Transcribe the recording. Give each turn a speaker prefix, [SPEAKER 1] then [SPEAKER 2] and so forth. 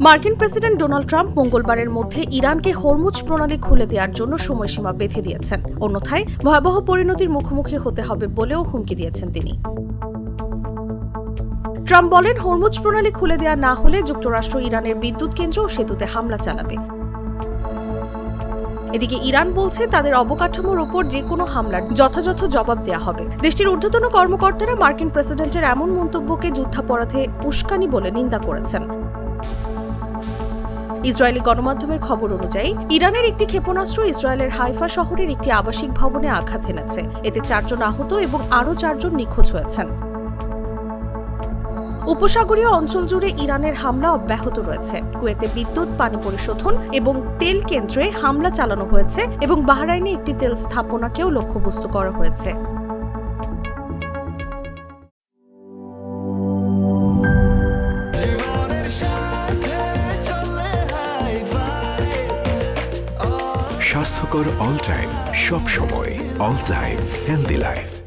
[SPEAKER 1] মার্কিন president Donald Trump মঙ্গলবারের মধ্যে ইরানকে হরমুজ প্রণালী খুলে দেওয়ার জন্য সময়সীমা বেঁধে দিয়েছেন। অন্যথায় ভয়াবহ পরিণতির মুখোমুখি হতে হবে বলেও হুমকি দিয়েছেন তিনি। ট্রাম্প বলেন, হরমুজ প্রণালী খুলে দেওয়া না হলে যুক্তরাষ্ট্র ইরানের বিদ্যুৎ কেন্দ্র ও সেতুতে হামলা চালাবে। এদিকে ইরান বলছে তাদের অবকাঠামোর ওপর যে কোনো হামলার যথাযথ জবাব দেওয়া হবে। দেশটির ঊর্ধ্বতন কর্মকর্তারা মার্কিন প্রেসিডেন্টের এমন মন্তব্যকে যুদ্ধাপরাধে উস্কানি বলে নিন্দা করেছেন। ইসরায়েলি গণমাধ্যমের খবর অনুযায়ী ইরানের একটি ক্ষেপণাস্ত্র ইসরায়েলের হাইফা শহরের একটি আবাসিক ভবনে আঘাত এনেছে। এতে 4 জন আহত এবং আরও 4 জন নিখোঁজ হয়েছেন। উপসাগরীয় অঞ্চল জুড়ে ইরানের হামলা অব্যাহত রয়েছে। কুয়েতে বিদ্যুৎ, পানি পরিশোধন এবং তেল কেন্দ্রে হামলা চালানো হয়েছে এবং বাহরাইনে একটি তেল স্থাপনাকেও লক্ষ্যবস্তু করা হয়েছে।
[SPEAKER 2] স্বাস্থ্যকর অল টাইম, সব সময় অল টাইম হেলদি লাইফ।